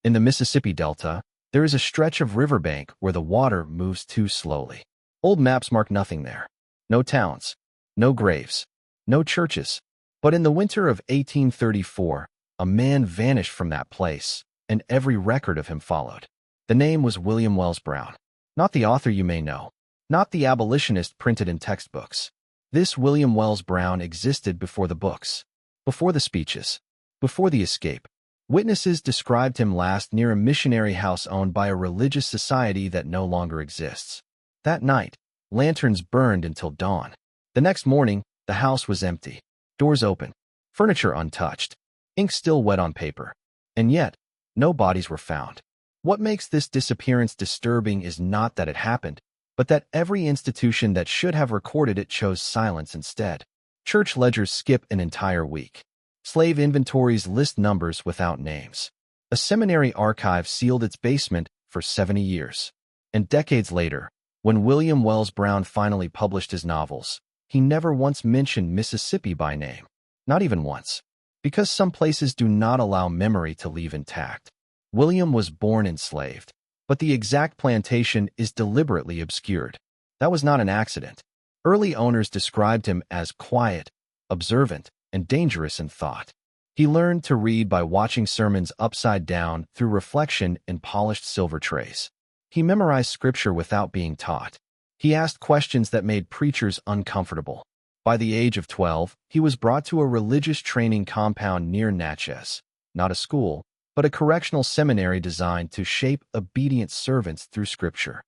In the Mississippi Delta, there is a stretch of riverbank where the water moves too slowly. Old maps mark nothing there. No towns, no graves, no churches. But in the winter of 1834, a man vanished from that place, and every record of him followed. The name was William Wells Brown. Not the author you may know, not the abolitionist printed in textbooks. This William Wells Brown existed before the books, before the speeches, before the escape. Witnesses described him last near a missionary house owned by a religious society that no longer exists. That night, lanterns burned until dawn. The next morning, the house was empty, doors open, furniture untouched, ink still wet on paper. And yet, no bodies were found. What makes this disappearance disturbing is not that it happened, but that every institution that should have recorded it chose silence instead. Church ledgers skip an entire week. Slave inventories list numbers without names. A seminary archive sealed its basement for 70 years. And decades later, when William Wells Brown finally published his novels, he never once mentioned Mississippi by name. Not even once. Because some places do not allow memory to leave intact. William was born enslaved, but the exact plantation is deliberately obscured. That was not an accident. Early owners described him as quiet, observant, and dangerous in thought. He learned to read by watching sermons upside down through reflection in polished silver trays. He memorized scripture without being taught. He asked questions that made preachers uncomfortable. By the age of 12, he was brought to a religious training compound near Natchez, not a school, but a correctional seminary designed to shape obedient servants through scripture.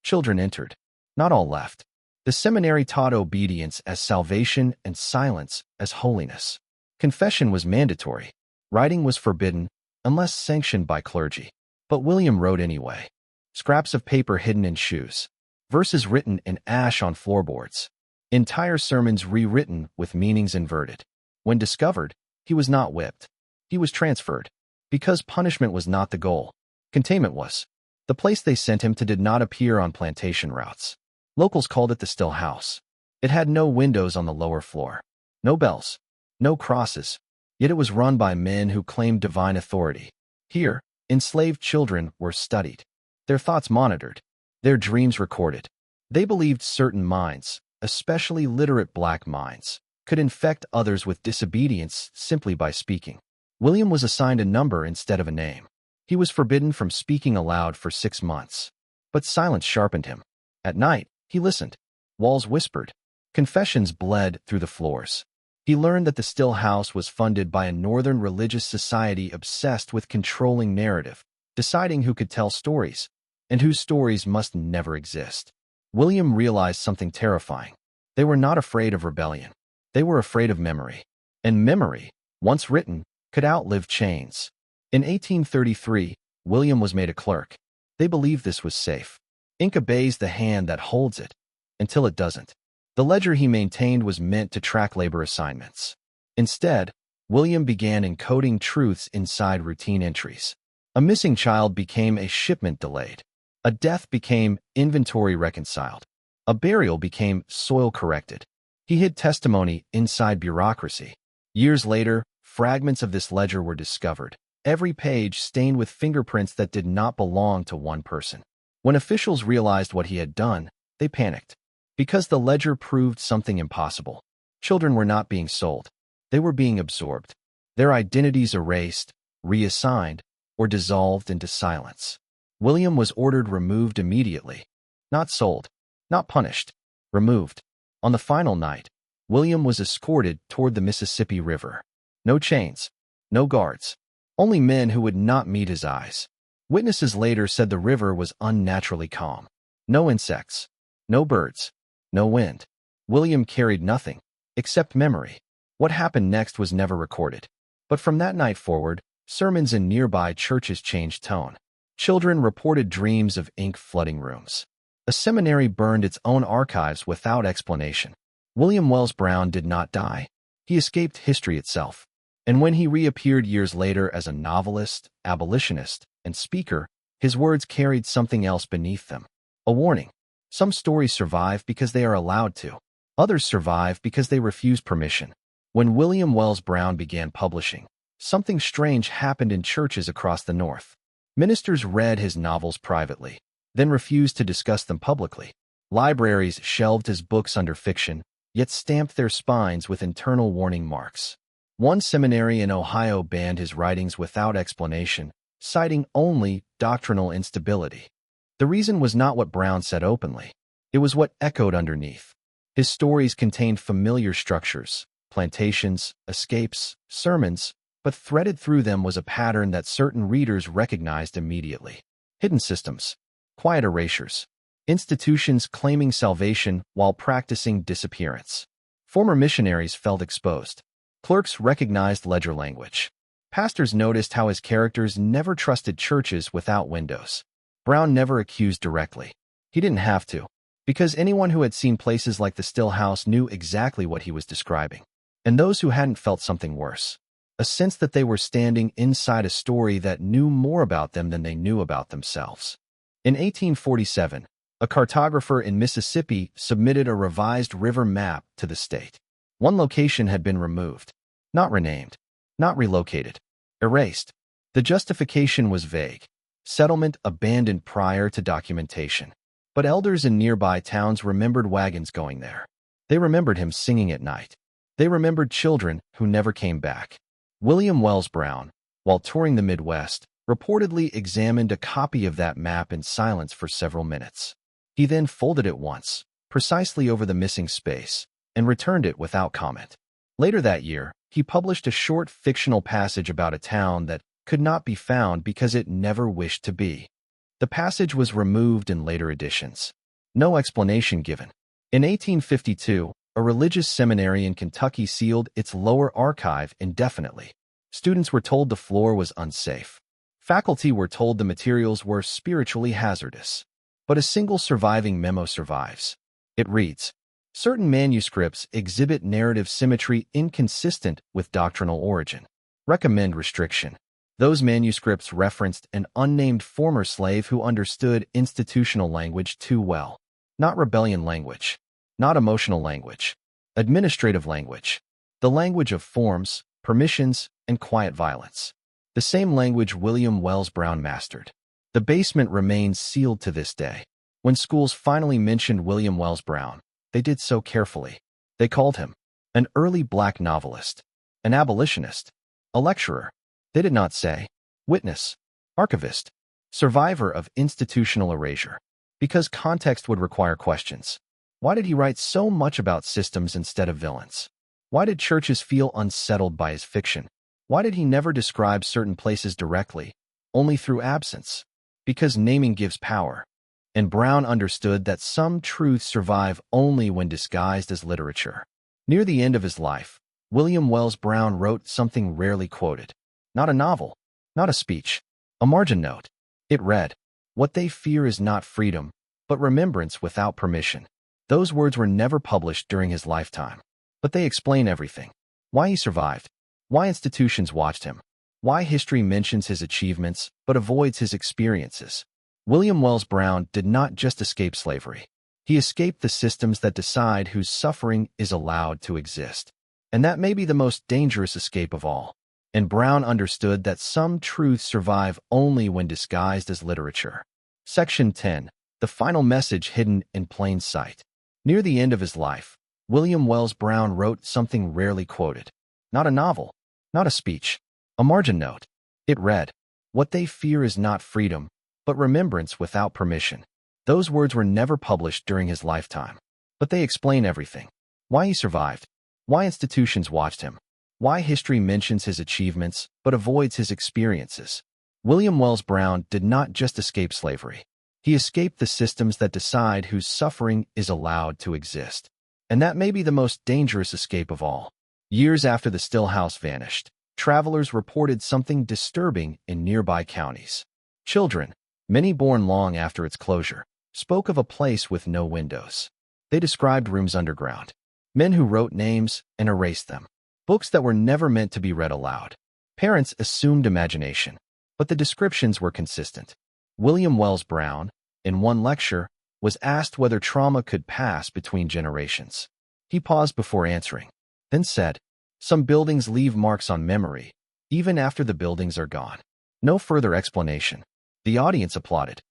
Children entered. Not all left. The seminary taught obedience as salvation and silence as holiness. Confession was mandatory. Writing was forbidden unless sanctioned by clergy. But William wrote anyway. Scraps of paper hidden in shoes. Verses written in ash on floorboards. Entire sermons rewritten with meanings inverted. When discovered, he was not whipped. He was transferred. Because punishment was not the goal. Containment was. The place they sent him to did not appear on plantation routes. Locals called it the Still House. It had no windows on the lower floor. No bells. No crosses. Yet it was run by men who claimed divine authority. Here, enslaved children were studied. Their thoughts monitored. Their dreams recorded. They believed certain minds, especially literate black minds, could infect others with disobedience simply by speaking. William was assigned a number instead of a name. He was forbidden from speaking aloud for 6 months. But silence sharpened him. At night, he listened. Walls whispered. Confessions bled through the floors. He learned that the Still House was funded by a northern religious society obsessed with controlling narrative, deciding who could tell stories, and whose stories must never exist. William realized something terrifying. They were not afraid of rebellion. They were afraid of memory. And memory, once written, could outlive chains. In 1833, William was made a clerk. They believed this was safe. Ink obeys the hand that holds it, until it doesn't. The ledger he maintained was meant to track labor assignments. Instead, William began encoding truths inside routine entries. A missing child became a shipment delayed. A death became inventory reconciled. A burial became soil corrected. He hid testimony inside bureaucracy. Years later, fragments of this ledger were discovered, every page stained with fingerprints that did not belong to one person. When officials realized what he had done, they panicked. Because the ledger proved something impossible. Children were not being sold. They were being absorbed. Their identities erased, reassigned, or dissolved into silence. William was ordered removed immediately. Not sold. Not punished. Removed. On the final night, William was escorted toward the Mississippi River. No chains. No guards. Only men who would not meet his eyes. Witnesses later said the river was unnaturally calm. No insects. No birds. No wind. William carried nothing, except memory. What happened next was never recorded. But from that night forward, sermons in nearby churches changed tone. Children reported dreams of ink flooding rooms. A seminary burned its own archives without explanation. William Wells Brown did not die. He escaped history itself. And when he reappeared years later as a novelist, abolitionist, and speaker, his words carried something else beneath them. A warning. Some stories survive because they are allowed to. Others survive because they refuse permission. When William Wells Brown began publishing, something strange happened in churches across the North. Ministers read his novels privately, then refused to discuss them publicly. Libraries shelved his books under fiction, yet stamped their spines with internal warning marks. One seminary in Ohio banned his writings without explanation, citing only doctrinal instability. The reason was not what Brown said openly. It was what echoed underneath. His stories contained familiar structures, plantations, escapes, sermons, but threaded through them was a pattern that certain readers recognized immediately. Hidden systems, quiet erasures, institutions claiming salvation while practicing disappearance. Former missionaries felt exposed. Clerks recognized ledger language. Pastors noticed how his characters never trusted churches without windows. Brown never accused directly. He didn't have to, because anyone who had seen places like the Still House knew exactly what he was describing. And those who hadn't felt something worse, a sense that they were standing inside a story that knew more about them than they knew about themselves. In 1847, a cartographer in Mississippi submitted a revised river map to the state. One location had been removed, not renamed, not relocated, erased. The justification was vague. Settlement abandoned prior to documentation. But elders in nearby towns remembered wagons going there. They remembered him singing at night. They remembered children who never came back. William Wells Brown, while touring the Midwest, reportedly examined a copy of that map in silence for several minutes. He then folded it once, precisely over the missing space, and returned it without comment. Later that year, he published a short fictional passage about a town that could not be found because it never wished to be. The passage was removed in later editions. No explanation given. In 1852, a religious seminary in Kentucky sealed its lower archive indefinitely. Students were told the floor was unsafe. Faculty were told the materials were spiritually hazardous. But a single surviving memo survives. It reads, "Certain manuscripts exhibit narrative symmetry inconsistent with doctrinal origin. Recommend restriction." Those manuscripts referenced an unnamed former slave who understood institutional language too well. Not rebellion language. Not emotional language. Administrative language. The language of forms, permissions, and quiet violence. The same language William Wells Brown mastered. The basement remains sealed to this day. When schools finally mentioned William Wells Brown, they did so carefully. They called him an early black novelist, an abolitionist, a lecturer. They did not say witness, archivist, survivor of institutional erasure, because context would require questions. Why did he write so much about systems instead of villains? Why did churches feel unsettled by his fiction? Why did he never describe certain places directly, only through absence? Because naming gives power. And Brown understood that some truths survive only when disguised as literature. Near the end of his life, William Wells Brown wrote something rarely quoted. Not a novel, not a speech, a margin note. It read, "What they fear is not freedom, but remembrance without permission." Those words were never published during his lifetime, but they explain everything. Why he survived, why institutions watched him, why history mentions his achievements but avoids his experiences. William Wells Brown did not just escape slavery. He escaped the systems that decide whose suffering is allowed to exist. And that may be the most dangerous escape of all. And Brown understood that some truths survive only when disguised as literature. Section 10. The final message hidden in plain sight. Near the end of his life, William Wells Brown wrote something rarely quoted. Not a novel, not a speech, a margin note. It read, "What they fear is not freedom, but remembrance without permission." Those words were never published during his lifetime, but they explain everything. Why he survived, why institutions watched him, why history mentions his achievements but avoids his experiences. William Wells Brown did not just escape slavery. He escaped the systems that decide whose suffering is allowed to exist. And that may be the most dangerous escape of all. Years after the Still House vanished, travelers reported something disturbing in nearby counties. Children, many born long after its closure, spoke of a place with no windows. They described rooms underground, men who wrote names and erased them, books that were never meant to be read aloud. Parents assumed imagination, but the descriptions were consistent. William Wells Brown, in one lecture, was asked whether trauma could pass between generations. He paused before answering, then said, "Some buildings leave marks on memory, even after the buildings are gone." No further explanation. The audience applauded.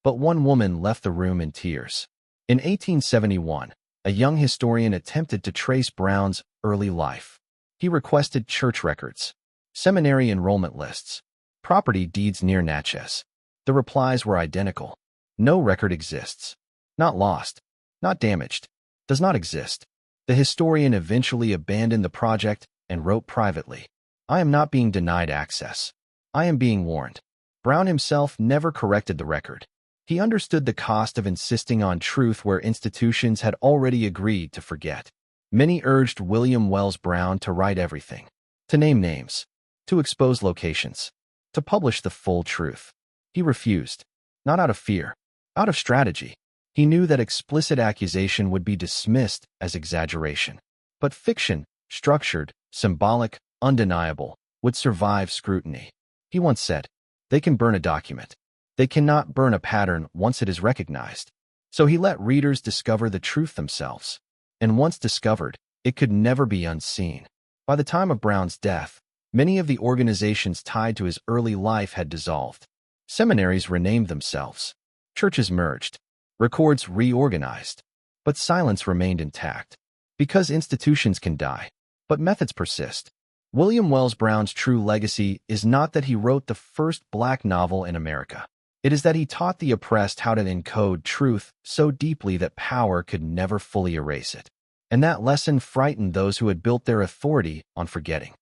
But one woman left the room in tears. In 1871, a young historian attempted to trace Brown's early life. He requested church records, seminary enrollment lists, property deeds near Natchez. The replies were identical. No record exists. Not lost. Not damaged. Does not exist. The historian eventually abandoned the project and wrote privately, "I am not being denied access. I am being warned." Brown himself never corrected the record. He understood the cost of insisting on truth where institutions had already agreed to forget. Many urged William Wells Brown to write everything, to name names, to expose locations, to publish the full truth. He refused, not out of fear, out of strategy. He knew that explicit accusation would be dismissed as exaggeration. But fiction, structured, symbolic, undeniable, would survive scrutiny. He once said, "They can burn a document. They cannot burn a pattern once it is recognized." So he let readers discover the truth themselves. And once discovered, it could never be unseen. By the time of Brown's death, many of the organizations tied to his early life had dissolved. Seminaries renamed themselves. Churches merged. Records reorganized. But silence remained intact. Because institutions can die, but methods persist. William Wells Brown's true legacy is not that he wrote the first black novel in America. It is that he taught the oppressed how to encode truth so deeply that power could never fully erase it. And that lesson frightened those who had built their authority on forgetting.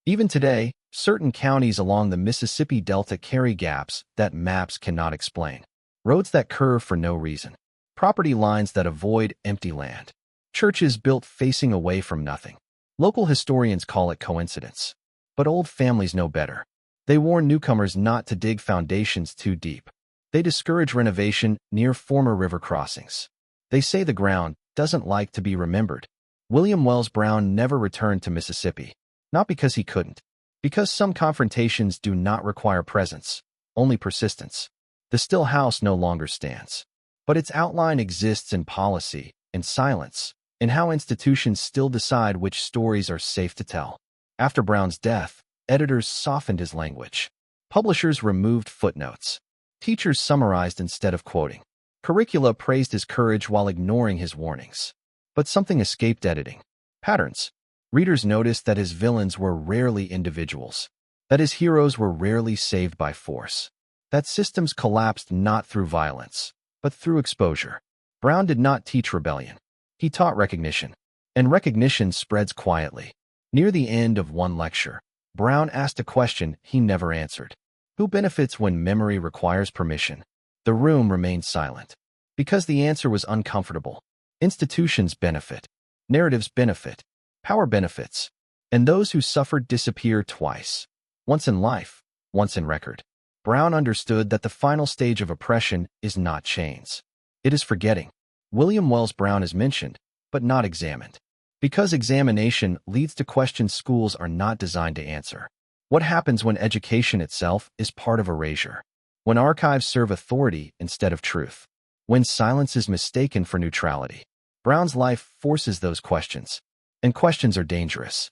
Even today, certain counties along the Mississippi Delta carry gaps that maps cannot explain. Roads that curve for no reason. Property lines that avoid empty land. Churches built facing away from nothing. Local historians call it coincidence. But old families know better. They warn newcomers not to dig foundations too deep. They discourage renovation near former river crossings. They say the ground doesn't like to be remembered. William Wells Brown never returned to Mississippi. Not because he couldn't. Because some confrontations do not require presence, only persistence. The still house no longer stands. But its outline exists in policy, in silence, in how institutions still decide which stories are safe to tell. After Brown's death, editors softened his language. Publishers removed footnotes. Teachers summarized instead of quoting. Curricula praised his courage while ignoring his warnings. But something escaped editing. Patterns. Readers noticed that his villains were rarely individuals, that his heroes were rarely saved by force, that systems collapsed not through violence, but through exposure. Brown did not teach rebellion. He taught recognition. And recognition spreads quietly. Near the end of one lecture, Brown asked a question he never answered. Who benefits when memory requires permission? The room remained silent. Because the answer was uncomfortable. Institutions benefit. Narratives benefit. Power benefits. And those who suffered disappear twice. Once in life, once in record. Brown understood that the final stage of oppression is not chains. It is forgetting. William Wells Brown is mentioned, but not examined. Because examination leads to questions schools are not designed to answer. What happens when education itself is part of erasure? When archives serve authority instead of truth? When silence is mistaken for neutrality? Brown's life forces those questions. And questions are dangerous.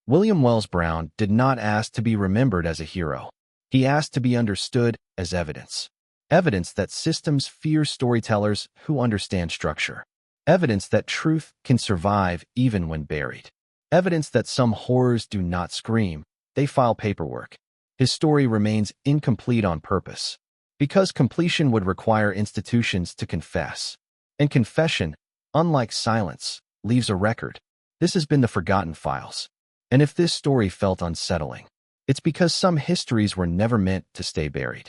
William Wells Brown did not ask to be remembered as a hero. He asked to be understood as evidence. Evidence that systems fear storytellers who understand structure. Evidence that truth can survive even when buried. Evidence that some horrors do not scream, they file paperwork. His story remains incomplete on purpose, because completion would require institutions to confess. And confession, unlike silence, leaves a record. This has been the Forgotten Files. And if this story felt unsettling, it's because some histories were never meant to stay buried.